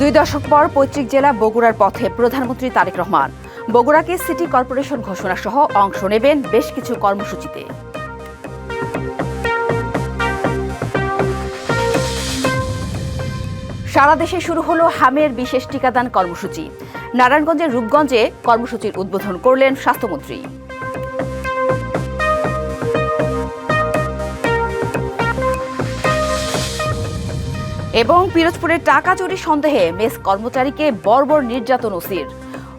দুই দশক পর পৈতৃক জেলা বগুড়ার পথে প্রধানমন্ত্রী তারেক রহমান। বগুড়াকে সিটি কর্পোরেশন ঘোষণা সহ অংশ নেবেন বেশ কিছু কর্মসূচিতে। সারা দেশে শুরু হলো হামের বিশেষ টিকাদান কর্মসূচি। নারায়ণগঞ্জের রূপগঞ্জে কর্মসূচির উদ্বোধন করলেন স্বাস্থ্যমন্ত্রী। এবং পিরোজপুরের টাকা চুরি সন্দেহে মেস কর্মচারীকে বর্বর নির্যাতন ওসির।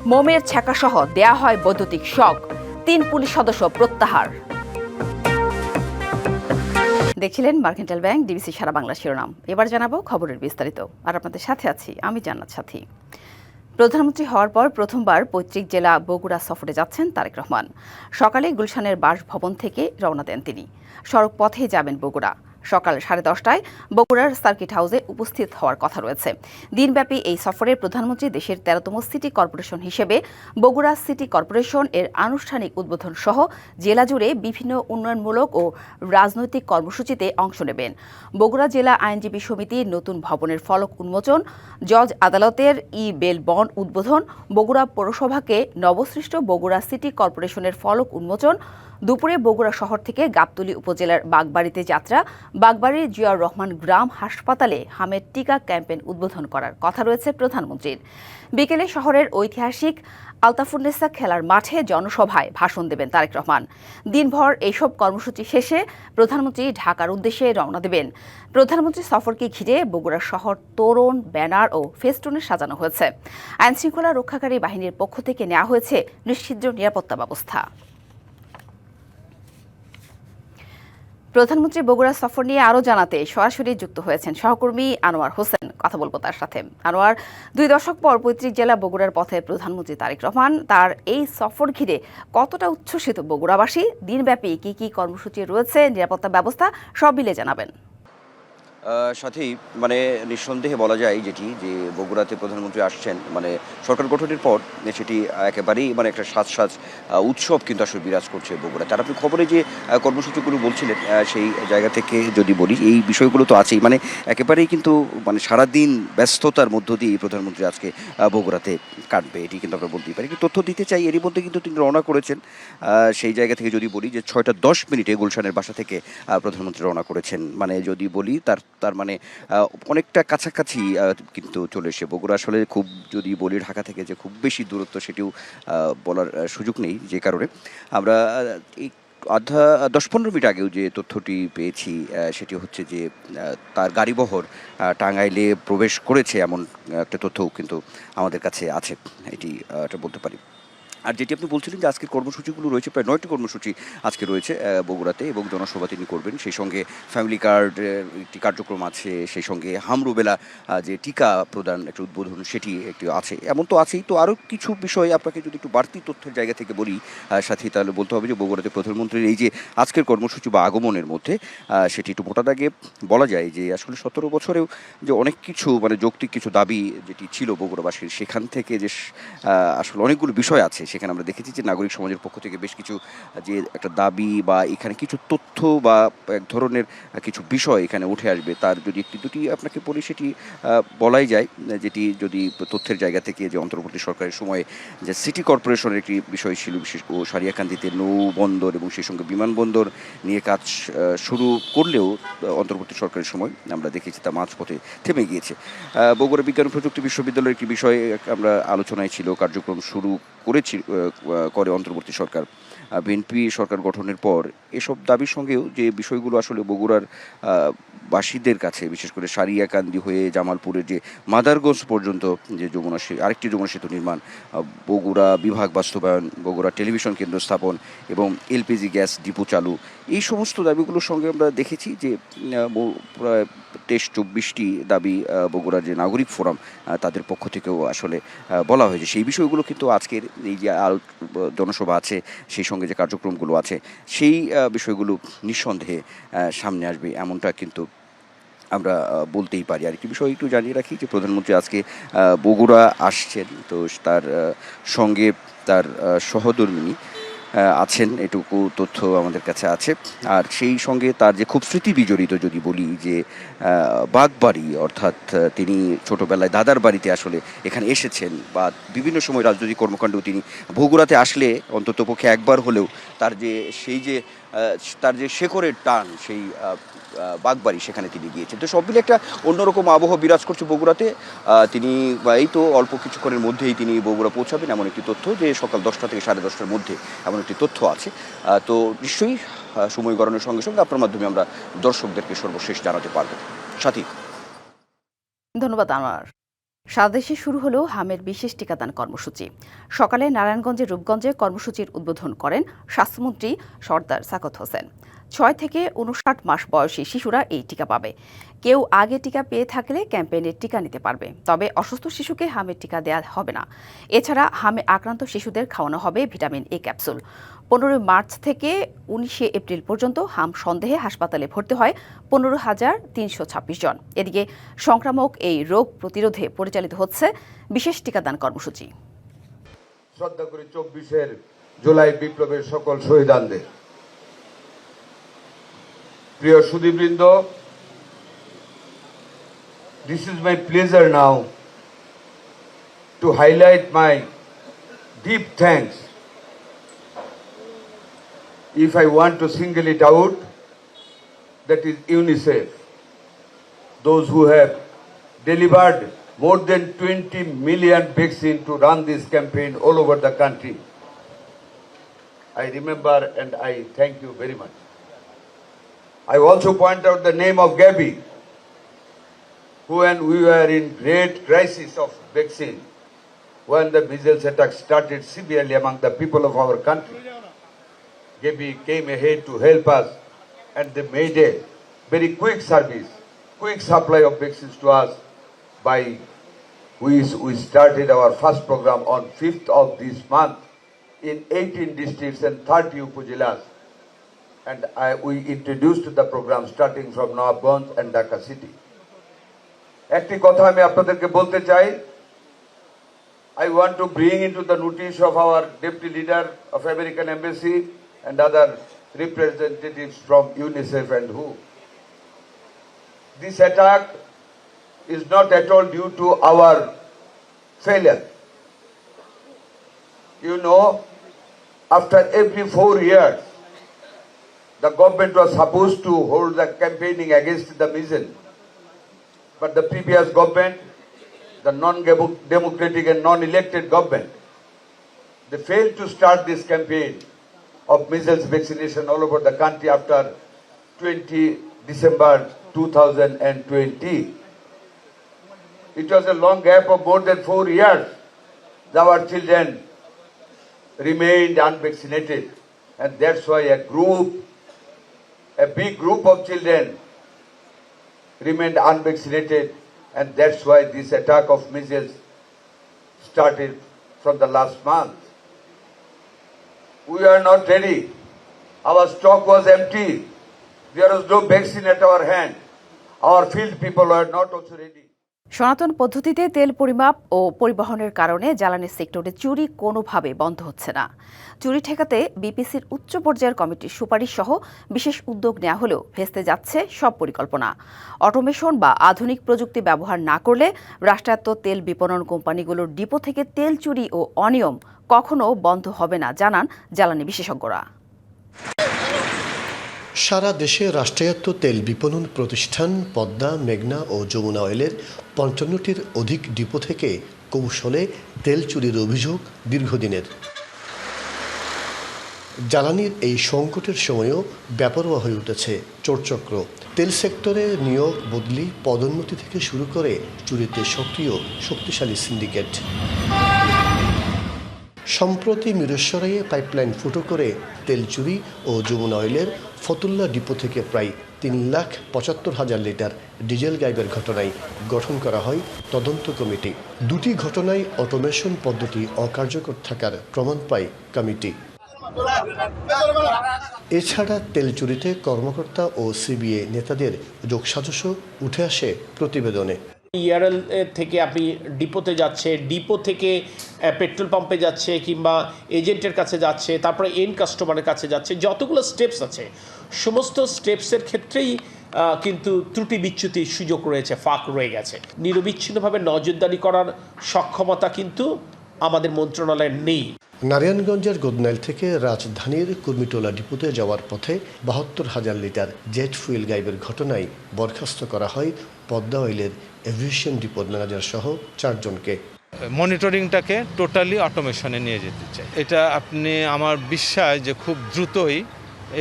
মোমের ছ্যাঁকাসহ দেয়া হয় বৈদ্যুতিক শক। 3 পুলিশ সদস্য প্রত্যাহার। দেখছিলেন মার্কেন্টাইল ব্যাংক ডিবিসি সারা বাংলা শিরোনাম। এবার জানাবো খবরের বিস্তারিত। আর আপনাদের সাথে আছি আমি জান্নাত সাথী। প্রধানমন্ত্রী হওয়ার পর প্রথমবার পৈতৃক জেলা বগুড়া সফরে যাচ্ছেন তারেক রহমান। সকালে গুলশানের বাসভবন থেকে রওনা দেন তিনি। সড়ক পথে যাবেন বগুড়া। সকাল 10:30টায় বগুড়ার সার্কিট হাউসে উপস্থিত হওয়ার কথা রয়েছে। দিনব্যাপী এই সফরে প্রধানমন্ত্রী দেশের 13তম সিটি কর্পোরেশন হিসেবে বগুড়া সিটি কর্পোরেশন এর আনুষ্ঠানিক উদ্বোধন সহ জেলা জুড়ে বিভিন্ন উন্নয়নমূলক ও রাজনৈতিক কর্মসূচিতে অংশ নেবেন। বগুড়া জেলা আইনজীবী সমিতির নতুন ভবনের ফলক উন্মোচন, জজ আদালতের বেল বন্ড উদ্বোধন, বগুড়া পৌরসভাকে নবসৃষ্ট বগুড়া সিটি কর্পোরেশনের ফলক উন্মোচন, দুপুরে বগুড়া শহর থেকে গাবতলী উপজেলার বাগবাড়িতে যাত্রা, বাগবাড়ির জিয়াউর রহমান গ্রাম হাসপাতালে হামের টিকা ক্যাম্পেইন উদ্বোধন করার কথা রয়েছে প্রধানমন্ত্রীর। বিকেলে শহরের ঐতিহাসিক আলতাফুন্নেসা খেলার মাঠে জনসভায় ভাষণ দেবেন তারেক রহমান। দিনভর এইসব কর্মসূচি শেষে প্রধানমন্ত্রী ঢাকার উদ্দেশ্যে রওনা দেবেন। প্রধানমন্ত্রী সফরকে ঘিরে বগুড়া শহর তোরণ, ব্যানার ও ফেস্টুনে সাজানো হয়েছে। আইনশৃঙ্খলা রক্ষাকারী বাহিনীর পক্ষ থেকে নেওয়া হয়েছে নিশ্চিদ্র নিরাপত্তা ব্যবস্থা। প্রধানমন্ত্রী বগুড়া সফর নিয়ে আরও জানাতে সরাসরি যুক্ত হয়েছেন সহকর্মী আনোয়ার হোসেন। কথা বলবো তার সাথে। আনোয়ার, 2 দশক পর পৈতৃক জেলা বগুড়ার পথে প্রধানমন্ত্রী তারেক রহমান। তার এই সফর ঘিরে কতটা উচ্ছ্বসিত বগুড়াবাসী? দিনব্যাপী কি কি কর্মসূচি রয়েছে, নিরাপত্তা ব্যবস্থা সব মিলে জানাবেন। সাথেই নিঃসন্দেহে বলা যায় যেটি যে বগুড়াতে প্রধানমন্ত্রী আসছেন সরকার গঠনের পর সেটি একেবারেই একটা সাজ উৎসব কিন্তু আসলে বিরাজ করছে বগুড়া। তার আপনি খবরে যে কর্মসূচিগুলো বলছিলেন সেই জায়গা থেকে যদি বলি, এই বিষয়গুলো তো আছেই। একেবারেই কিন্তু সারাদিন ব্যস্ততার মধ্য দিয়ে প্রধানমন্ত্রী আজকে বগুড়াতে কাটবে, এটি কিন্তু আমরা বলতেই পারি। তথ্য দিতে চাই, এরই মধ্যে কিন্তু তিনি রওনা করেছেন। সেই জায়গা থেকে যদি বলি যে 6:10 গুলশানের বাসা থেকে প্রধানমন্ত্রী রওনা করেছেন। যদি বলি তার অনেকটা কাছাকাছি কিন্তু চলে এসে বগুড়া। আসলে খুব যদি বলি ঢাকা থেকে যে খুব বেশি দূরত্ব সেটিও বলার সুযোগ নেই, যে কারণে আমরা এই 10-15 মিনিট আগেও যে তথ্যটি পেয়েছি সেটি হচ্ছে যে তার গাড়িবহর টাঙ্গাইলে প্রবেশ করেছে, এমন একটা তথ্যও কিন্তু আমাদের কাছে আছে, এটি বলতে পারি। আর যেটি আপনি বলছিলেন যে আজকের কর্মসূচিগুলো রয়েছে, প্রায় 9টি কর্মসূচি আজকে রয়েছে বগুড়াতে, এবং জনসভা তিনি করবেন। সেই সঙ্গে ফ্যামিলি কার্ডের একটি কার্যক্রম আছে, সেই সঙ্গে হামরুবেলা যে টিকা প্রদান একটা উদ্বোধন সেটি একটি আছে। এমন তো আছেই, তো আরও কিছু বিষয় আপনাকে যদি একটু বাড়তি তথ্যের জায়গা থেকে বলি সাথে, তাহলে বলতে হবে যে বগুড়াতে প্রধানমন্ত্রীর এই যে আজকের কর্মসূচি বা আগমনের মধ্যে সেটি একটু মোটা দাগে বলা যায় যে আসলে 17 বছরেও যে অনেক কিছু যৌক্তিক কিছু দাবি যেটি ছিল বগুড়াবাসীর, সেখান থেকে যে আসলে অনেকগুলো বিষয় আছে। সেখানে আমরা দেখেছি যে নাগরিক সমাজের পক্ষ থেকে বেশ কিছু যে একটা দাবি বা এখানে কিছু তথ্য বা এক ধরনের কিছু বিষয় এখানে উঠে আসবে, তার যদি একটি দুটি আপনাকে বলি সেটি বলাই যায়। যেটি যদি তথ্যের জায়গা থেকে যে অন্তর্বর্তী সরকারের সময়ে যে সিটি কর্পোরেশনের একটি বিষয় ছিল, বিশেষ ও সারিয়াকান্দিতে নৌবন্দর এবং সেই সঙ্গে বিমানবন্দর নিয়ে কাজ শুরু করলেও অন্তর্বর্তী সরকারের সময় আমরা দেখেছি তা মাঝপথে থেমে গিয়েছে। বগুড়া বিজ্ঞান ও প্রযুক্তি বিশ্ববিদ্যালয়ের একটি বিষয়ে আমরা আলোচনায় ছিল, কার্যক্রম শুরু করে অন্তর্বর্তী সরকার। বিএনপি সরকার গঠনের পর এসব দাবির সঙ্গেও যে বিষয়গুলো আসলে বগুড়ার বাসীদের কাছে, বিশেষ করে সারিয়াকান্দি হয়ে জামালপুরের যে মাদারগঞ্জ পর্যন্ত যে আরেকটি যমুনা সেতু নির্মাণ, বগুড়া বিভাগ বাস্তবায়ন, বগুড়া টেলিভিশন কেন্দ্র স্থাপন এবং এলপিজি গ্যাস ডিপো চালু, এই সমস্ত দাবিগুলোর সঙ্গে আমরা দেখেছি যে প্রায় 23-24টি দাবি বগুড়ার যে নাগরিক ফোরাম তাদের পক্ষ থেকেও আসলে বলা হয়েছে। সেই বিষয়গুলো কিন্তু আজকের এই যে জনসভা আছে, সেই সঙ্গে যে কার্যক্রমগুলো আছে, সেই বিষয়গুলো নিঃসন্দেহে সামনে আসবে, এমনটা কিন্তু আমরা বলতেই পারি। আর একটি বিষয় একটু জানিয়ে রাখি যে প্রধানমন্ত্রী আজকে বগুড়া আসছেন, তো তার সঙ্গে তার সহধর্মিণী আছেন, এটুকু তথ্য আমাদের কাছে আছে। আর সেই সঙ্গে তার যে খুব স্মৃতি বিজড়িত যদি বলি যে বাগবাড়ি, অর্থাৎ তিনি ছোটবেলায় দাদার বাড়িতে আসলে এখানে এসেছেন বা বিভিন্ন সময় রাজনৈতিক কর্মকাণ্ড তিনি বগুড়াতে আসলে অন্ততপক্ষে একবার হলেও তার যে সেই যে তার যে শেকড়ের টান সেই বাগবাড়ি সেখানে তিনি গিয়েছেন। তো সব মিলে একটা অন্যরকম আবহ বিরাজ করছে বগুড়াতে। তিনি এই তো অল্প কিছুক্ষণের মধ্যেই তিনি বগুড়া পৌঁছাবেন এমন একটি তথ্য, যে সকাল 10টা থেকে 10:30টার মধ্যে এমন একটি তথ্য আছে। তো নিশ্চয়ই সময় গড়ানোর সঙ্গে সঙ্গে আপনার মাধ্যমে আমরা দর্শকদেরকে সর্বশেষ জানাতে পারবো। সাথী, ধন্যবাদ আনোয়ার। সারা দেশে শুরু হলো হামের বিশেষ টিকাদান কর্মসূচি। সকালে নারায়ণগঞ্জের রূপগঞ্জে কর্মসূচির উদ্বোধন করেন স্বাস্থ্যমন্ত্রী সর্দার সাকত হোসেন। 6 থেকে 59 মাস বয়সী শিশুরা এই টিকা পাবে। কেউ আগে টিকা পেয়ে থাকলে ক্যাম্পেইনের টিকা নিতে পারবে, তবে অসুস্থ শিশুকে হামের টিকা দেওয়া হবে না। এছাড়া হামে আক্রান্ত শিশুদের খাওয়ানো হবে ভিটামিন এ ক্যাপসুল। 15 মার্চ থেকে 19 এপ্রিল পর্যন্ত হাম সন্দেহে হাসপাতালে ভর্তি হয় 15,326 জন। এদিকে সংক্রামক এই রোগ প্রতিরোধে পরিচালিত হচ্ছে বিশেষ টিকাদান কর্মসূচি। শ্রদ্ধা করি 24 জুলাই বিপ্লবের সকল শহীদানদের। প্রিয় সুধীবৃন্দ, this is my pleasure now to highlight my deep thanks. If I want to single it out, that is UNICEF, those who have delivered more than 20 million vaccine to run this campaign all over the country. I remember and I thank you very much. I also point out the name of Gabby, who, when we were in great crisis of vaccine, when the measles attack started severely among the people of our country, Gabby came ahead to help us, and they made a very quick service, quick supply of vaccines to us. By we started our first program on 5th of this month in 18 districts and 30 upazilas, and we introduced the program starting from Nawabganj and Dhaka city. একটি কথা আমি আপনাদেরকে বলতে চাই। I want to bring into the notice of our deputy leader of American embassy and other representatives from UNICEF and WHO. This attack is not at all due to our failure. You know, after every 4 years, the government was supposed to hold the campaigning against the measles. But the previous government, the non-democratic and non-elected government, they failed to start this campaign of measles vaccination all over the country after 20 December 2020. It was a long gap of more than 4 years. Our children remained unvaccinated, and that's why a big group of children remained unvaccinated, and that's why this attack of measles started from the last month. We are not ready. Our stock was empty. There was no vaccine at our hand. Our field people were not also ready. সনাতন পদ্ধতিতে তেল পরিমাপ ও পরিবহনের কারণে জ্বালানি সেক্টরে চুরি কোনোভাবে বন্ধ হচ্ছে না। চুরি ঠেকাতে বিপিসির উচ্চ পর্যায়ের কমিটির সুপারিশ সহ বিশেষ উদ্যোগ নেওয়া হলেও ভেস্তে যাচ্ছে সব পরিকল্পনা। অটোমেশন বা আধুনিক প্রযুক্তি ব্যবহার না করলে রাষ্ট্রায়ত্ত তেল বিপণন কোম্পানিগুলোর ডিপো থেকে তেল চুরি ও অনিয়ম কখনো বন্ধ হবে না জানান জ্বালানি বিশেষজ্ঞরা। সারা দেশে রাষ্ট্রায়ত্ত তেল বিপণন প্রতিষ্ঠান পদ্মা, মেঘনা ও যমুনা অয়েলের ৫৫টির অধিক ডিপো থেকে কৌশলে তেল চুরির অভিযোগ দীর্ঘদিনের। জ্বালানির এই সংকটের সময়ও বেপরোয়া হয়ে উঠেছে চোরচক্র। তেল সেক্টরে নিয়োগ, বদলি, পদোন্নতি থেকে শুরু করে চুরিতে সক্রিয় শক্তিশালী সিন্ডিকেট। সম্প্রতি মিরসরাইয়ে পাইপলাইন ফুটো করে তেল চুরি ও যমুনা অয়েলের ফতুল্লা ডিপো থেকে প্রায় 3,75,000 লিটার ডিজেল গায়েবের ঘটনায় গঠন করা হয় তদন্ত কমিটি। দুটি ঘটনায় অটোমেশন পদ্ধতি অকার্যকর থাকার প্রমাণ পায় কমিটি। এছাড়া তেল চুরিতে কর্মকর্তা ও সিবিএ নেতাদের যোগসাজশও উঠে আসে প্রতিবেদনে। ইয়ারএল থেকে আপনি ডিপোতে যাচ্ছে, ডিপো থেকে পেট্রোল পাম্পে যাচ্ছে কিংবা এজেন্টের কাছে যাচ্ছে, তারপরে এন্ড কাস্টমারের কাছে যাচ্ছে, যতগুলো স্টেপস আছে সমস্ত স্টেপসের ক্ষেত্রেই কিন্তু ত্রুটি বিচ্যুতির সুযোগ রয়েছে, ফাঁক রয়ে গেছে। নিরবিচ্ছিন্নভাবে নজরদারি করার সক্ষমতা কিন্তু আমাদের মন্ত্রণালয়ের নেই। নারায়ণগঞ্জের গোদনাইল থেকে রাজধানীর কুর্মিটোলা ডিপোতে যাওয়ার পথে ৭২,০০০ লিটার জেট ফুয়েল গায়েবের ঘটনায় বরখাস্ত করা হয় পদ্মা অয়েলের এভিয়েশন ডিপোর ম্যানেজার সহ ৪ জনকে। মনিটরিংটাকে টোটালি অটোমেশনে নিয়ে যেতে চাই। এটা আপনি আমার বিশ্বাস যে খুব দ্রুতই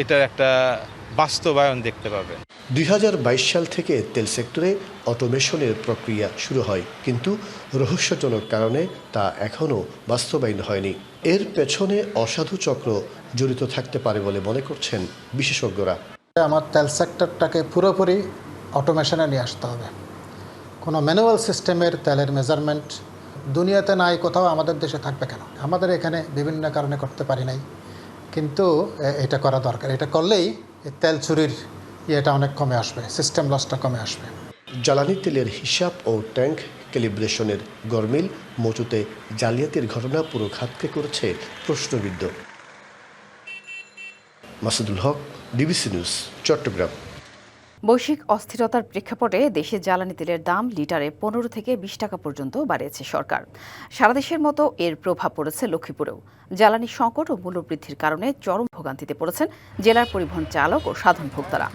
এটার একটা বাস্তবায়ন দেখতে পাবেন। ২০২২ সাল থেকে তেল সেক্টরে অটোমেশনের প্রক্রিয়া শুরু হয়, কিন্তু রহস্যজনক কারণে তা এখনও বাস্তবায়ন হয়নি। এর পেছনে অসাধু চক্র জড়িত থাকতে পারে বলে মনে করছেন বিশেষজ্ঞরা। আমার তেল সেক্টরটাকে পুরোপুরি অটোমেশনে নিয়ে আসতে হবে। কোনো ম্যানুয়াল সিস্টেমের তেলের মেজারমেন্ট দুনিয়াতে নাই, কোথাও আমাদের দেশে থাকবে কেন? আমাদের এখানে বিভিন্ন কারণে করতে পারি নাই, কিন্তু এটা করা দরকার। এটা করলেই তেল চুরির ইয়েটা অনেক কমে আসবে, সিস্টেম লসটা কমে আসবে। জ্বালানি তেলের হিসাব ও ট্যাঙ্ক ক্যালিব্রেশনের গরমিল মজুতে জালিয়াতির ঘটনা পুরো খাতকে করেছে প্রশ্নবিদ্ধ। মাসুদুল হক, ডিবিসি নিউজ, চট্টগ্রাম। বৈশ্বিক অস্থিরতার প্রেক্ষাপটে দেশে জ্বালানি তেলের দাম লিটারে ১৫ থেকে ২০ টাকা পর্যন্ত বাড়িয়েছে সরকার। সারা দেশের মতো এর প্রভাব পড়েছে লক্ষ্মীপুরেও। জ্বালানি সংকট ও মূল্যবৃদ্ধির কারণে চরম ভোগান্তিতে পড়েছেন জেলার পরিবহন চালক ও সাধারণ ভোক্তারা।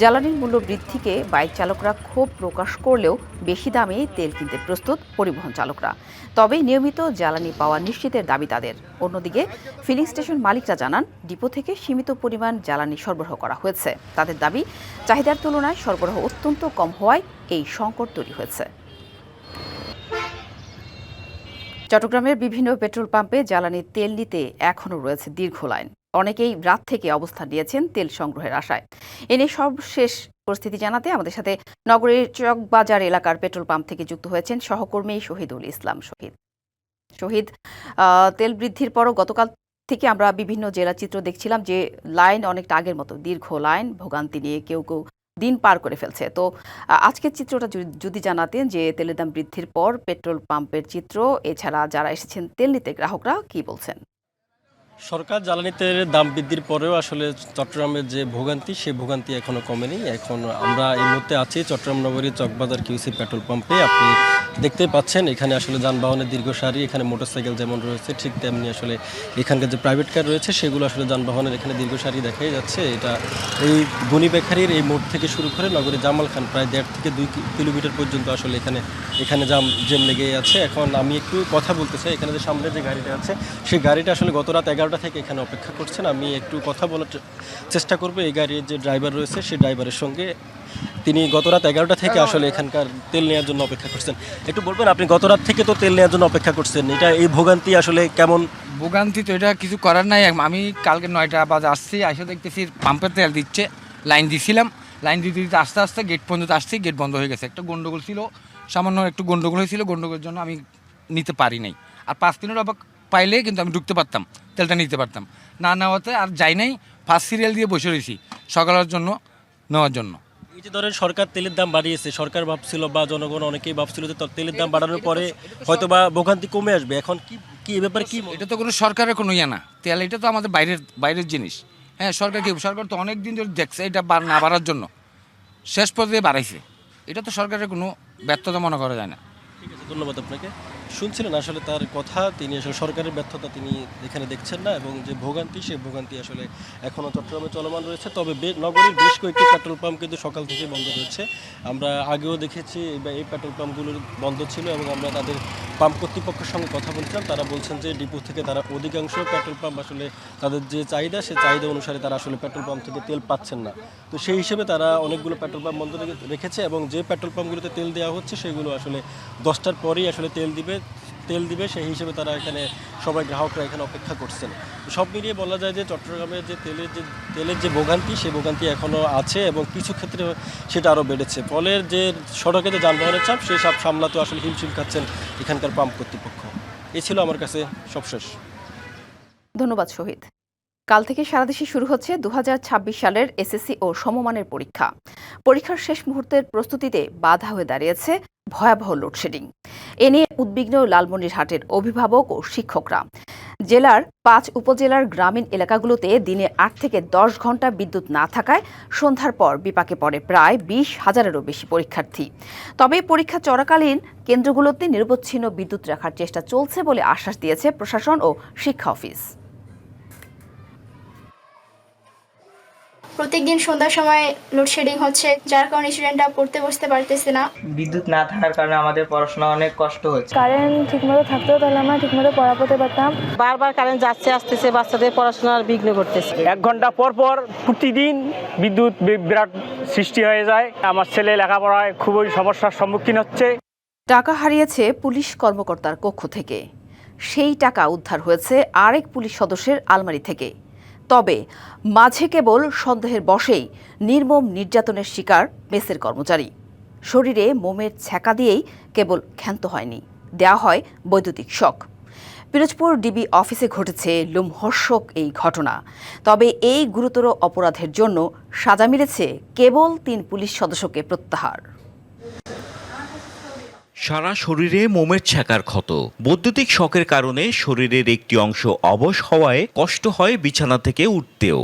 জ্বালানির মূল্য বৃদ্ধিকে বাইক চালকরা ক্ষোভ প্রকাশ করলেও বেশি দামে তেল কিনতে প্রস্তুত পরিবহন চালকরা। তবে নিয়মিত জ্বালানি পাওয়া নিশ্চিতের দাবি তাদের। অন্যদিকে ফিলিং স্টেশন মালিকরা জানান, ডিপো থেকে সীমিত পরিমাণ জ্বালানি সরবরাহ করা হয়েছে। তাদের দাবি, চাহিদার তুলনায় সরবরাহ অত্যন্ত কম হওয়ায় এই সংকট তৈরি হয়েছে। চট্টগ্রামের বিভিন্ন পেট্রোল পাম্পে জ্বালানি তেল নিতে এখনও রয়েছে দীর্ঘ লাইন। অনেকেই রাত থেকে অবস্থান নিয়েছেন তেল সংগ্রহের আশায়। এনে সর্বশেষ পরিস্থিতি জানাতে আমাদের সাথে নগরীর চকবাজার এলাকার পেট্রোল পাম্প থেকে যুক্ত হয়েছেন সহকর্মী শহীদুল ইসলাম। শহীদ, তেল বৃদ্ধির পরও গতকাল থেকে আমরা বিভিন্ন জেলা চিত্র দেখছিলাম যে লাইন অনেকটা আগের মতো, দীর্ঘ লাইন, ভোগান্তি নিয়ে কেউ কেউ দিন পার করে ফেলছে। তো আজকের চিত্রটা যদি জানাতেন যে তেলের দাম বৃদ্ধির পর পেট্রোল পাম্পের চিত্র, এছাড়া যারা এসেছেন তেল নিতে গ্রাহকরা কি বলছেন? সরকার জ্বালানি তেলের দাম বৃদ্ধির পরেও আসলে চট্টগ্রামের যে ভোগান্তি, সেই ভোগান্তি এখনও কমেনি। এখন আমরা এই মুহূর্তে আছি চট্টগ্রাম নগরীর চকবাজার কিউসি পেট্রোল পাম্পে। আপনি দেখতে পাচ্ছেন এখানে আসলে যানবাহনের দীর্ঘ সারি, এখানে মোটরসাইকেল যেমন রয়েছে ঠিক তেমনি আসলে এখানকার যে প্রাইভেট কার রয়েছে সেগুলো আসলে যানবাহনের এখানে দীর্ঘ সারি দেখাই যাচ্ছে। এটা এই গনি বেকারির এই মোড় থেকে শুরু করে নগরীর জামাল খান প্রায় 1.5 থেকে 2 কিলোমিটার পর্যন্ত আসলে এখানে জ্যাম লেগেই আছে। এখন আমি একটু কথা বলতে চাই, এখানে যে সামনে যে গাড়িটা আছে সেই গাড়িটা আসলে গত রাত 11টা থেকে এখানে অপেক্ষা করছেন। আমি একটু কথা বলার চেষ্টা করব এই গাড়ির যে ড্রাইভার রয়েছে সেই ড্রাইভারের সঙ্গে। তিনি গত রাত 11টা থেকে আসলে এখানকার তেল নেওয়ার জন্য অপেক্ষা করছেন। একটু বলবেন, আপনি গত রাত থেকে তো তেল নেওয়ার জন্য অপেক্ষা করছেন, এটা এই ভোগান্তি আসলে কেমন? ভোগান্তি তো এটা কিছু করার নাই। আমি কালকে 9টা বাজে আসছি, এসে দেখতেছি পাম্পের তেল দিচ্ছে, লাইন দিছিলাম, লাইন দিতে দিতে আস্তে আস্তে গেট পর্যন্ত আসছি, গেট বন্ধ হয়ে গেছে। একটা গন্ডগোল ছিল, সামান্য একটু গন্ডগোল হয়েছিল, গন্ডগোলের জন্য আমি নিতে পারি নাই। আর 5 মিনিট পাইলে কিন্তু আমি ঢুকতে পারতাম, তেলটা নিতে পারতাম। না নেওয়াতে আর যাই নাই, ফার্স্ট সিরিয়াল দিয়ে বসে রয়েছি সকালের জন্য নেওয়ার জন্য। এই যে ধরেন সরকার তেলের দাম বাড়িয়েছে, সরকার ভাবছিল বা জনগণ অনেকেই ভাবছিল যে তেলের দাম বাড়ানোর পরে হয়তো বা ভোগান্তি কমে আসবে। এখন কি এ ব্যাপারে কি? এটা তো কোনো সরকারের কোনো ইয়ে না, তেল এটা তো আমাদের বাইরের জিনিস। হ্যাঁ, সরকার তো অনেক দিন ধরে দেখছে এটা না বাড়ার জন্য, শেষ পর্যায়ে বাড়াইছে। এটা তো সরকারের কোনো ব্যর্থতা মনে করা যায় না। ঠিক আছে, ধন্যবাদ আপনাকে। শুনছিলেন আসলে তার কথা, তিনি আসলে সরকারের ব্যর্থতা তিনি এখানে দেখছেন না, এবং যে ভোগান্তি সেই ভোগান্তি আসলে এখনও চট্টগ্রামে চলমান রয়েছে। তবে নগরীর বেশ কয়েকটি পেট্রোল পাম্প কিন্তু সকাল থেকে বন্ধ রয়েছে। আমরা আগেও দেখেছি এই পেট্রোল পাম্পগুলো বন্ধ ছিল, এবং আমরা তাদের পাম্প কর্তৃপক্ষের সঙ্গে কথা বলছিলাম। তারা বলছেন যে ডিপো থেকে তারা অধিকাংশ পেট্রোল পাম্প আসলে তাদের যে চাহিদা সেই চাহিদা অনুসারে তারা আসলে পেট্রোল পাম্প থেকে তেল পাচ্ছেন না। তো সেই হিসেবে তারা অনেকগুলো পেট্রোল পাম্প বন্ধ রেখেছে, এবং যে পেট্রোল পাম্পগুলোতে তেল দেওয়া হচ্ছে সেগুলো আসলে 10টার পরেই আসলে তেল দিবে সেই হিসেবে তারা এখানে সবাই গ্রাহকরা এখানে অপেক্ষা করছেন। সব মিলিয়ে বলা যায় যে চট্টগ্রামের যে তেলের যে ভোগান্তি সেই ভোগান্তি এখনও আছে, এবং কিছু ক্ষেত্রে সেটা আরও বেড়েছে। ফলের যে সড়কে যে যানবাহনের চাপ সেই সব সামলাতেও আসলে হিমশিম খাচ্ছেন এখানকার পাম্প কর্তৃপক্ষ। এই ছিল আমার কাছে সবশেষ। ধন্যবাদ শহীদ। কাল থেকে সারা দেশে শুরু হচ্ছে 2026 সালের এসএসসি ও সমমানের পরীক্ষা। পরীক্ষার শেষ মুহূর্তের প্রস্তুতিতে বাধা হয়ে দাঁড়িয়েছে ভয়াবহ লোডশেডিং। এ নিয়ে উদ্বিগ্ন লালমনিরহাটের অভিভাবক ও শিক্ষকরা। জেলার 5 উপজেলার গ্রামীণ এলাকাগুলোতে দিনে 8 থেকে 10 ঘন্টা বিদ্যুৎ না থাকায় সন্ধ্যার পর বিপাকে পড়ে প্রায় 20,000-এরও বেশি পরীক্ষার্থী। তবে পরীক্ষা চলাকালীন কেন্দ্রগুলোতে নিরবচ্ছিন্ন বিদ্যুৎ রাখার চেষ্টা চলছে বলে আশ্বাস দিয়েছে প্রশাসন ও শিক্ষা অফিস। প্রত্যেকদিন সন্ধ্যার সময় লোডশেডিং হচ্ছে, যার কারণে স্টুডেন্টরা পড়তে বসতে পারতেছে না। বিদ্যুৎ না থাকার কারণে আমাদের পড়াশোনা অনেক কষ্ট হচ্ছে। কারেন্ট ঠিকমতো থাকতেও তাহলে আমরা ঠিকমতো পড়া পড়তে পারতাম। বারবার কারেন্ট যাচ্ছে আসতেছে, বাচ্চাদের পড়াশোনার বিঘ্ন করতেছে। 1 ঘন্টা পর পর প্রতিদিন বিদ্যুৎ বিভ্রাট সৃষ্টি হয়ে যায়। আমার ছেলে লেখাপড়ায় খুবই সমস্যার সম্মুখীন হচ্ছে। টাকা হারিয়েছে পুলিশ কর্মকর্তার কক্ষ থেকে। সেই টাকা উদ্ধার হয়েছে আরেক পুলিশ সদস্যের আলমারি থেকে। তবে মাঝে কেবল সন্দেহের বশেই নির্মম নির্যাতনের শিকার মেসের কর্মচারী। শরীরে মোমের ছ্যাঁকা দিয়েই কেবল ক্ষান্ত হয়নি, দেয়া হয় বৈদ্যুতিক শক। পিরোজপুর ডিবি অফিসে ঘটেছে লোমহর্ষক এই ঘটনা। তবে এই গুরুতর অপরাধের জন্য সাজা মিলেছে কেবল 3 পুলিশ সদস্যকে প্রত্যাহার। সারা শরীরে মোমের ছ্যাঁকার ক্ষত, বৈদ্যুতিক শকের কারণে শরীরের একটি অংশ অবশ হওয়ায় কষ্ট হয় বিছানা থেকে উঠতেও।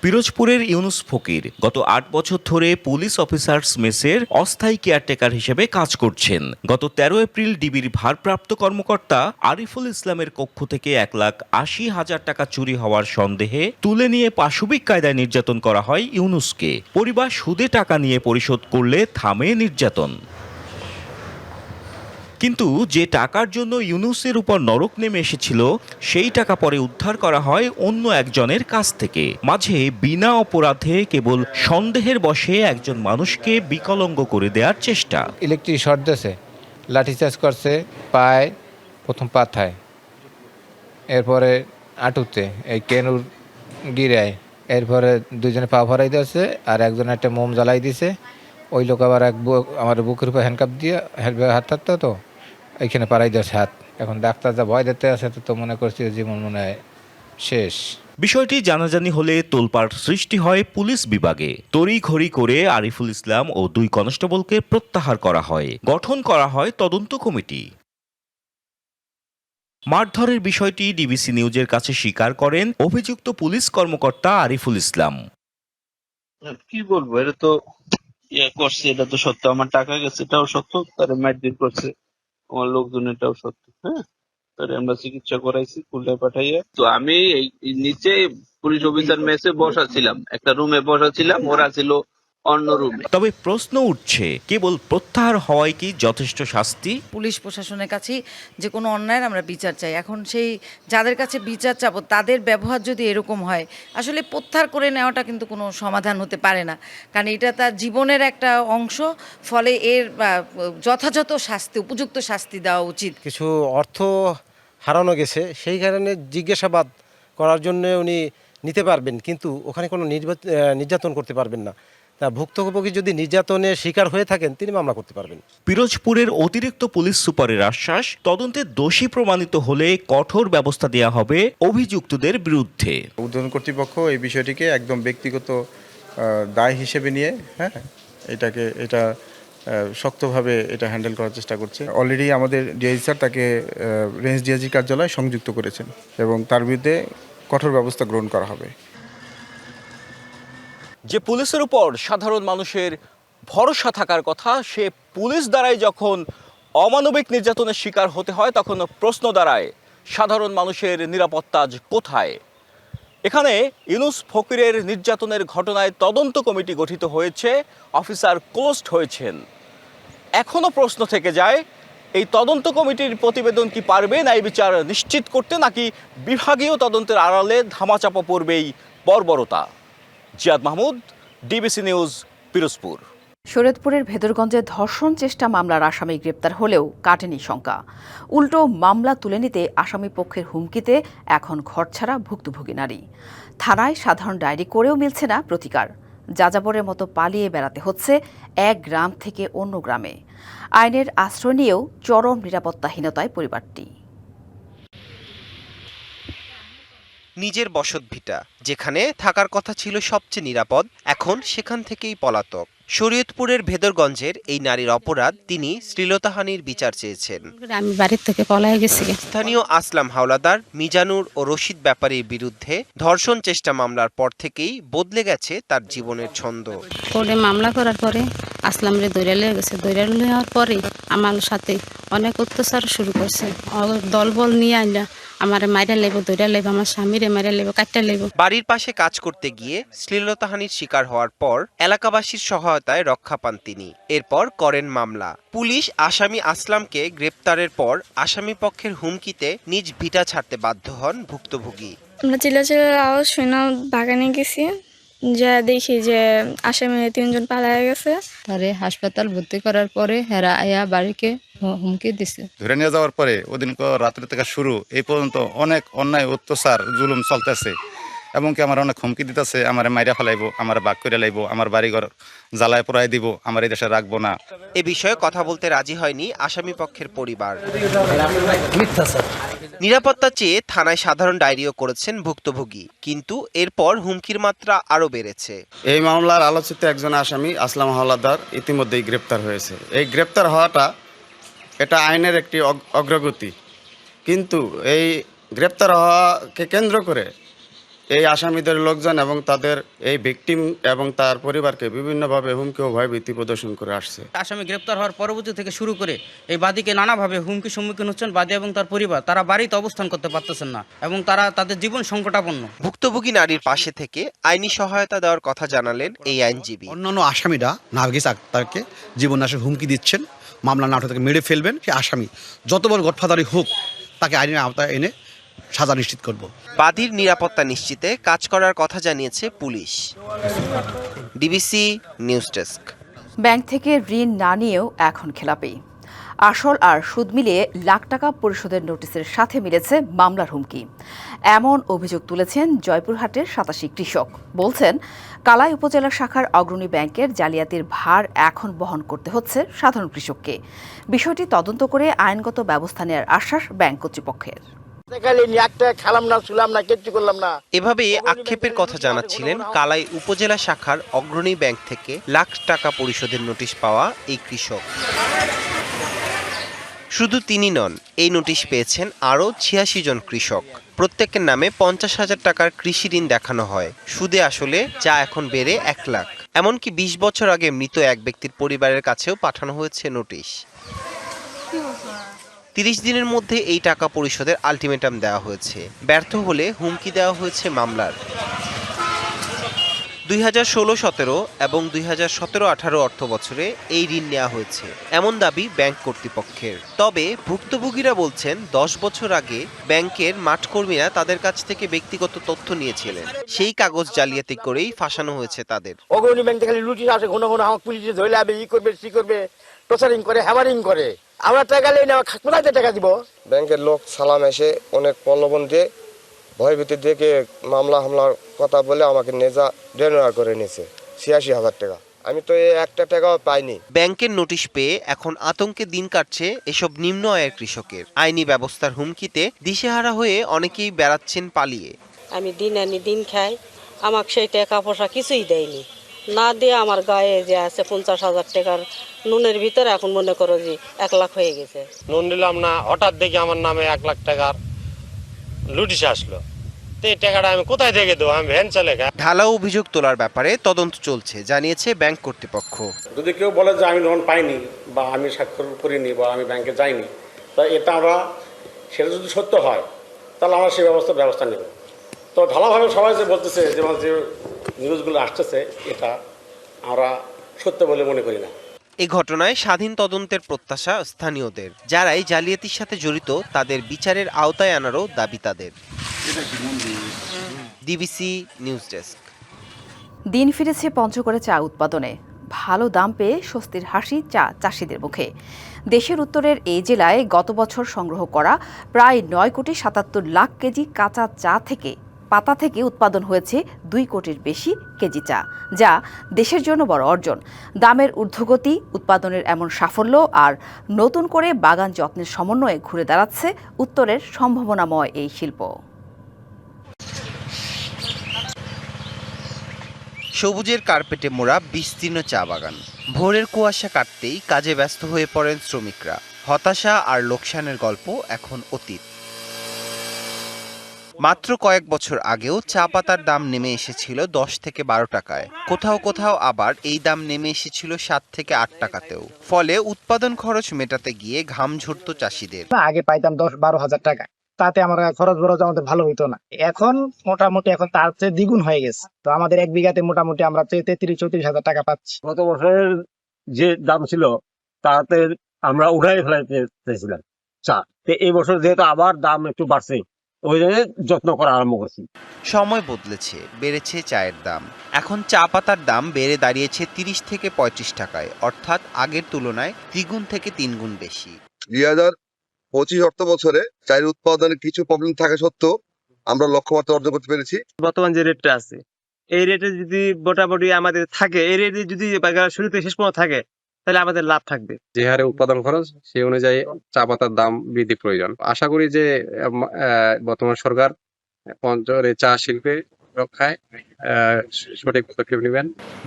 পিরোজপুরের ইউনুস ফকির গত 8 বছর ধরে পুলিশ অফিসার্স মেসের অস্থায়ী কেয়ারটেকার হিসেবে কাজ করছেন। গত 13 এপ্রিল ডিবির ভারপ্রাপ্ত কর্মকর্তা আরিফুল ইসলামের কক্ষ থেকে 1,80,000 টাকা চুরি হওয়ার সন্দেহে তুলে নিয়ে পাশবিক কায়দায় নির্যাতন করা হয় ইউনুসকে। পরিবার সুদে টাকা নিয়ে পরিশোধ করলে থামে নির্যাতন। কিন্তু যে টাকার জন্য ইউনুসের উপর নরক নেমে এসেছিল, সেই টাকা পরে উদ্ধার করা হয় অন্য একজনের কাছ থেকে। মাঝে বিনা অপরাধে কেবল সন্দেহের বশে একজন মানুষকে বিকলাঙ্গ করে দেওয়ার চেষ্টা। ইলেকট্রিক শর্ট দিয়েছে, লাঠিচার্জ করছে পায়ে, প্রথম পাথায়, এরপরে আঁটুতে, এই কেনুর গিরায়, এরপরে দুজনে পা ভরাই দিয়েছে আর একজন একটা মোম জ্বালাই দিয়েছে। ওই লোক আবার আমার বুকের উপর হ্যান্ডকাপ দিয়ে হাত থাকতো, তো এইখানে পাড়াই দিয়েছে হাত। এখন ডাক্তার যা ভয় দিতে আছে, তো মনে করছি জীবন মনে হয় শেষ। বিষয়টি জানাজানি হলে তোলপাড় সৃষ্টি হয় পুলিশ বিভাগে। তড়িঘড়ি করে আরিফুল ইসলাম ও 2 কনস্টেবলকে প্রত্যাহার করা হয়। গঠন করা হয় তদন্ত কমিটি। মারধরের বিষয়টি ডিবিসি নিউজের কাছে স্বীকার করেন অভিযুক্ত পুলিশ কর্মকর্তা আরিফুল ইসলাম। কি বলবো, এটা তো করছে, এটা তো সত্য। আমার টাকা গেছে, এটাও সত্য। তারা মারধর করছে আমার লোকজন, এটাও সত্য। হ্যাঁ, তারে আমরা চিকিৎসা করাইছি খুলনায় পাঠাইয়া। তো আমি এই নিচে পুলিশ অফিসার মেসে বসা ছিলাম, একটা রুমে বসা ছিলাম, ওরা ছিল অন্য রুমে। তবে প্রশ্ন উঠছে, কেবল প্রত্যাহার হওয়ায় কি যথেষ্ট শাস্তি? পুলিশ প্রশাসনের কাছে যে কোনো অন্যায়ের আমরা বিচার চাই। এখন সেই যাদের কাছে বিচার চাবো তাদের ব্যবহার যদি এরকম হয়, আসলে প্রত্যাহার করে নেওয়াটা কিন্তু কোনো সমাধান হতে পারে না, কারণ এটা তার জীবনের একটা অংশ। ফলে এর যথাযথ শাস্তি, উপযুক্ত শাস্তি দেওয়া উচিত। কিছু অর্থ হারানো গেছে, সেই কারণে জিজ্ঞাসাবাদ করার জন্য উনি নিতে পারবেন, কিন্তু ওখানে কোনো নির্যাতন করতে পারবেন না। তা ভুক্তভোগী যদি নির্যাতনের শিকার হয়ে থাকেন, তিনি মামলা করতে পারবেন। পিরোজপুরের অতিরিক্ত পুলিশ সুপারের আশ্বাস, তদন্তে দোষী প্রমাণিত হলে কঠোর ব্যবস্থা দেওয়া হবে অভিযুক্তদের বিরুদ্ধে। ঊর্ধ্বতন কর্তৃপক্ষ এই বিষয়টিকে একদম ব্যক্তিগত দায় হিসেবে নিয়ে এটা শক্তভাবে এটা হ্যান্ডেল করার চেষ্টা করছে। অলরেডি আমাদের ডিআইজি স্যার তাকে রেঞ্জ ডিআইজি কার্যালয়ে সংযুক্ত করেছেন এবং তার বিরুদ্ধে কঠোর ব্যবস্থা গ্রহণ করা হবে। যে পুলিশের উপর সাধারণ মানুষের ভরসা থাকার কথা, সে পুলিশ দ্বারাই যখন অমানবিক নির্যাতনের শিকার হতে হয়, তখন প্রশ্ন দাঁড়ায় সাধারণ মানুষের নিরাপত্তা আজ কোথায়। এখানে ইউনুস ফকিরের নির্যাতনের ঘটনায় তদন্ত কমিটি গঠিত হয়েছে, অফিসার ক্লোজড হয়েছেন। এখনও প্রশ্ন থেকে যায়, এই তদন্ত কমিটির প্রতিবেদন কি পারবে ন্যায় বিচার নিশ্চিত করতে, নাকি বিভাগীয় তদন্তের আড়ালে ধামাচাপা পড়বেই বর্বরতা? Ziad Mahmud, DBC news, Pirojpur. শরীয়তপুরের ভেদরগঞ্জে ধর্ষণ চেষ্টা মামলার আসামি গ্রেপ্তার হলেও কাটেনি শঙ্কা। উল্টো মামলা তুলে নিতে আসামি পক্ষের হুমকিতে এখন ঘরছাড়া ভুক্তভোগী নারী। থানায় সাধারণ ডায়েরি করেও মিলছে না প্রতিকার। যাযাবরের মতো পালিয়ে বেড়াতে হচ্ছে এক গ্রাম থেকে অন্য গ্রামে। আইনের আশ্রয় নিয়েও চরম নিরাপত্তাহীনতায় পরিবারটি। নিজের বসতভিটা, যেখানে থাকার কথা ছিল সবচেয়ে নিরাপদ, এখন সেখান থেকেই পলাতক। শরীয়তপুরের ভেদরগঞ্জের এই নারীর অপরাধ, তিনি শ্লীলতাহানির বিচার চেয়েছেন। আমি বাড়ির থেকে পলায় গেছি। স্থানীয় আসলাম হাওলাদার, মিজানুর ও রশিদ ব্যাপারীর বিরুদ্ধে ধর্ষণ চেষ্টা মামলার পর থেকেই বদলে গেছে তার জীবনের ছন্দ। কোর্টে মামলা করার পরে আসলামরে দৌড়ে লিয়ে গেছে। দৌড়ে নেওয়ার পরে আমার সাথে অনেক অত্যাচার শুরু করছে। দলবল নিয়ে আইলা আমার মাইরা লেবো, দৌড়া লেবো, আমার স্বামীরে মাইরা লেবো, কাটটা লেবো। বাড়ির পাশে কাজ করতে গিয়ে শ্লীলতাহানির শিকার হওয়ার পর এলাকাবাসীর সহায়তায় রক্ষা পান তিনি। এরপর করেন মামলা। পুলিশ আসামি আসলামকে গ্রেপ্তারের পর আসামি পক্ষের হুমকিতে নিজ ভিটা ছাড়তে বাধ্য হন ভুক্তভোগী। আমরা চিল্লাচিল্লার আওয়াজ শুনে বাগানে গেছি, যা দেখি যে আসামি 3 জন পালায় গেছে। তারে হাসপাতাল ভর্তি করার পরে হেরা আয়া বাড়িকে হুমকি দিছে। ধরে নিয়ে যাওয়ার পরে ওদিন রাত্রি থেকে শুরু এই পর্যন্ত অনেক অন্যায় অত্যাচার জুলুম চলতেছে, এবং কি আমার অনেক হুমকি দিতেছে, আমার মাইরা ফেলাইবো, আমার বাগ করে লাইবো, আমার বাড়িঘর জ্বালায় পোড়াই দিব, আমার এই দেশে রাখবো না। এ বিষয়ে কথা বলতে রাজি হয়নি আসামি পক্ষের পরিবার। নিরাপত্তা চেয়ে থানায় সাধারণ ডায়েরিও করেছেন ভুক্তভোগী, কিন্তু এরপর হুমকির মাত্রা আরো বেড়েছে। এই মামলার আলোচিত একজন আসামি আসলাম হাওলাদার ইতিমধ্যেই গ্রেপ্তার হয়েছে। এই গ্রেপ্তার হওয়াটা এটা আইনের একটি অগ্রগতি, কিন্তু এই গ্রেপ্তার হওয়াকে কেন্দ্র করে এই আসামিদের লোকজন এবং তাদের এই ভিকটিম এবং তার পরিবারকে বিভিন্নভাবে হুমকি ও ভয়ভীতি প্রদর্শন করে আসছে। আসামি গ্রেপ্তার হওয়ার পরবর্তী থেকে শুরু করে এই বাদীকে নানাভাবে হুমকির সম্মুখীন হচ্ছেন বাদী এবং তার পরিবার। তারা বাড়িতে অবস্থান করতে পারতেছেন না এবং তারা তাদের জীবন সংকটাপন্ন। ভুক্তভোগী নারীর পাশে থেকে আইনি সহায়তা দেওয়ার কথা জানালেন এই আইনজীবী। অন্যান্য আসামিরা নার্গিস আক্তারকে জীবননাশের হুমকি দিচ্ছেন, মামলা নাটক থেকে মেরে ফেলবেন। সে আসামি যত বড় গডফাদারই হোক, তাকে আইনের আওতায় এনে সাজা নিশ্চিত করব। বাদীর নিরাপত্তা নিশ্চিতে কাজ করার কথা জানিয়েছে police. DBC news desk. Bank থেকে ঋণ না নিয়েও এখন খেলাপি। আসল আর সুদ মিলিয়ে লাখ টাকা পরিশোধের নোটিশের সাথে মিলেছে মামলার হুমকি। এমন অভিযোগ তুলেছেন জয়পুরহাটের 87 কৃষক। বলছেন, কালাই উপজেলা শাখার অগ্রণী ব্যাংকের জালিয়াতির ভার এখন বহন করতে হচ্ছে সাধারণ কৃষককে। বিষয়টি তদন্ত করে আইনগত ব্যবস্থা নেওয়ার আশ্বাস ব্যাংক কর্তৃপক্ষের। এভাবে আক্ষেপের কথা জানাচ্ছিলেন কালাই উপজেলা শাখার অগ্রণী ব্যাংক থেকে লাখ টাকা পরিশোধের নোটিশ পাওয়া এই কৃষক। শুধু তিনি নন, এই নোটিশ পেয়েছেন আরও 86 জন কৃষক। প্রত্যেকের নামে 50,000 টাকার কৃষি ঋণ দেখানো হয়, সুদে আসলে যা এখন বেড়ে 1 লাখ। এমনকি 20 বছর আগে মৃত এক ব্যক্তির পরিবারের কাছেও পাঠানো হয়েছে নোটিশ। 30 দিনের মধ্যে এই টাকা পরিশোধের আলটিমেটাম দেওয়া হয়েছে। ব্যর্থ হলে হুমকি দেওয়া হয়েছে মামলার। 2016-17 এবং 2017-18 অর্থ বছরে এই ঋণ নেওয়া হয়েছে এমন দাবি ব্যাংক কর্তৃপক্ষের। তবে ভুক্তভোগীরা বলছেন 10 বছর আগে ব্যাংকের মাঠকর্মীরা তাদের কাছ থেকে ব্যক্তিগত তথ্য নিয়েছিলেন, সেই কাগজ জালিয়াতি করেই ফাঁসানো হয়েছে তাদের। অগ্রণী ব্যাংক থেকে লুটিস আসে, ঘন ঘন আমাকে পুলিশে ধরে যাবে, ই করবে, সি করবে, প্রচারিং করে, হ্যামারিং করে। আমরা টাকা লেই না, কোথায় টাকা দিব? ব্যাংকের লোক সালাম এসে অনেক প্রলোভন দিয়ে ভয়ভীতি দেখে মামলা হামলার কথা বলে আমাকে নেজা ডেনোয়া করে নিয়েছে 86,000 টাকা। আমি তো এই একটা টাকাও পাইনি। ব্যাংকের নোটিশ পেয়ে এখন আতঙ্কে দিন কাটছে এসব নিম্ন আয়ের কৃষকের। আইনি ব্যবস্থার হুমকিতে দিশেহারা হয়ে অনেকেই বেড়াচ্ছেন পালিয়ে। আমি দিন আনি দিন খাই, আমাকে সেই টাকা পয়সা কিছুই দেয়নি, না দিয়ে আমার গায়ে যে আছে 50,000 টাকার নুনের ভিতরে এখন মনে করো যে 1 লাখ হয়ে গেছে। নুন নিলাম না, হঠাৎ দেখি আমার নামে 1 লাখ টাকার লুটিশ আসলো। এই টাকাটা আমি কোথায় থেকে দেবো? আমি ভ্যান চালে খাই। ঢালাও অভিযোগ তোলার ব্যাপারে তদন্ত চলছে জানিয়েছে ব্যাংক কর্তৃপক্ষ। যদি কেউ বলে যে আমি লোন পাইনি বা আমি স্বাক্ষর করিনি বা আমি ব্যাংকে যাইনি, তা এটা আমরা, সেটা যদি সত্য হয় তাহলে আমরা সেই ব্যবস্থা নেব। তো ঢালাভাবে সবাই যে বলতেছে, যেমন যে নিউজগুলো আসতেছে, এটা আমরা সত্য বলে মনে করি না। এই ঘটনায় স্বাধীন তদন্তের প্রত্যাশা স্থানীয়দের। যারাই জালিয়াতির সাথে জড়িত তাদের বিচারের আওতায় আনারও দাবি তাদের। DBC news desk. দিন ফিরেছে পঞ্চগড়ে চা উৎপাদনে। ভালো দাম পেয়ে স্বস্তির হাসি চা চাষিদের মুখে। দেশের উত্তরের এই জেলায় গত বছর সংগ্রহ করা প্রায় 9,77,00,000 কেজি কাঁচা চা থেকে পাতা থেকে উৎপাদন হয়েছে 2 কোটির বেশি কেজি চা, যা দেশের জন্য বড় অর্জন। দামের ঊর্ধ্বগতি, উৎপাদনের এমন সাফল্য আর নতুন করে বাগান যত্নের সমন্বয়ে ঘুরে দাঁড়াচ্ছে উত্তরের সম্ভাবনাময় এই শিল্প। সবুজের কার্পেটে মোড়া বিস্তীর্ণ চা বাগান। ভোরের কুয়াশা কাটতেই কাজে ব্যস্ত হয়ে পড়েন শ্রমিকরা। হতাশা আর লোকসানের গল্প এখন অতীত। মাত্র কয়েক বছর আগেও চা পাতার দাম নেমে এসেছিল 10 থেকে 12 টাকায়। কোথাও কোথাও আবার এই দাম নেমে এসেছিল 7 থেকে 8 টাকাতেও। ফলে উৎপাদন খরচ মেটাতে গিয়ে ঘাম ঝরত চাষিদের। আগে পাইতাম 10-12 হাজার টাকা, তাতে আমার খরচ বরচ আমাদের ভালো হইতো না। এখন মোটামুটি এখন তার চেয়ে দ্বিগুণ হয়ে গেছে। তো আমাদের এক বিঘাতে মোটামুটি আমরা 33-34 হাজার টাকা পাচ্ছি। গত বছরের যে দাম ছিল তাতে আমরা উঠাই ফেলাইতেছিলাম চা। এই বছর যেহেতু আবার দাম একটু বাড়ছে, ওই জন্য যত্ন করা আরম্ভ করছি। সময় বদলেছে, বেড়েছে চায়ের দাম। এখন চা পাতার দাম বেড়ে দাঁড়িয়েছে 30 থেকে 35 টাকায়, অর্থাৎ আগের তুলনায় 2 গুণ থেকে 3 গুণ বেশি। 2025 অর্থ বছরে চায়ের উৎপাদনে কিছু প্রবলেম থাকা সত্ত্বেও আমরা লক্ষ্যমাত্রা অর্জন করতে পেরেছি। বর্তমান যে রেটটা আছে, এই রেটে যদি মোটামুটি আমাদের থাকে, এই রেটে যদি শুরু থেকে শেষ পর্যন্ত থাকে, তাহলে আমাদের লাভ থাকবে। যে হারে উৎপাদন খরচ সেই অনুযায়ী চা পাতার দাম বৃদ্ধি প্রয়োজন। আশা করি যে বর্তমান সরকার পঞ্চগড়ে চা শিল্পে রক্ষায় সঠিক পদক্ষেপ নেবেন।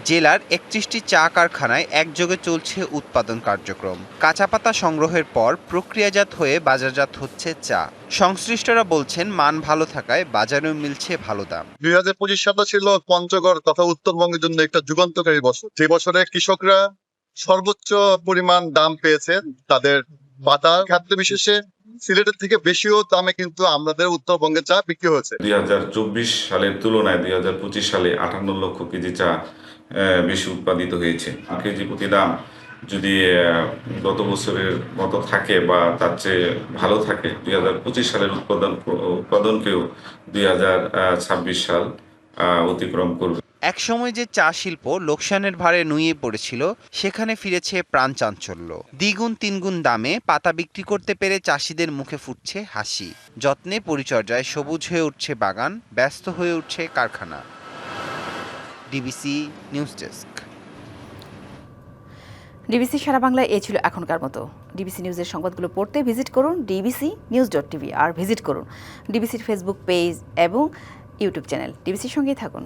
জেলার 31টি চা কারখানায় একযোগে চলছে উৎপাদন কার্যক্রম। কাঁচা পাতা সংগ্রহের পর প্রক্রিয়াজাত হয়ে বাজারজাত হচ্ছে চা। সংশ্লিষ্টরা বলছেন মান ভালো থাকায় বাজারেও মিলছে ভালো দাম। 2025 সালটা ছিল পঞ্চগড় তথা উত্তরবঙ্গের জন্য একটা যুগান্তকারী বছর। যে বছরে কৃষকরা সর্বোচ্চ পরিমাণ দাম পেয়েছেন তাদের পাতার খাদ্য বিশেষে। সিলেটের থেকে বেশিও দামে কিন্তু আমাদের উত্তরবঙ্গে চা বিক্রি হয়েছে। 2024 সালের তুলনায় 2025 সালে 58 লক্ষ কেজি চা বেশি উৎপাদিত হয়েছে। কেজি প্রতি দাম যদি গত বছরের মতো থাকে বা তার চেয়ে ভালো থাকে, 2025 সালের উৎপাদনকেও 2026 সাল অতিক্রম করবে। একসময় যে চা শিল্প লোকসানের ভারে নুয়ে পড়েছিল, সেখানে ফিরেছে প্রাণ চাঞ্চল্য। 2 গুণ 3 গুণ দামে পাতা বিক্রি করতে পেরে চাষিদের মুখে ফুটছে হাসি। যত্নে পরিচর্যায় সবুজ হয়ে উঠছে বাগান, ব্যস্ত হয়ে উঠছে কারখানা। DBC news desk. ডিবিসি সারা বাংলায় এই ছিল এখনকার মতো। ডিবিসি নিউজের সংবাদগুলো পড়তে ভিজিট করুন dbcnews.tv আর ভিজিট করুন ডিবিসির ফেসবুক পেজ এবং ইউটিউব চ্যানেল। ডিবিসির সঙ্গেই থাকুন।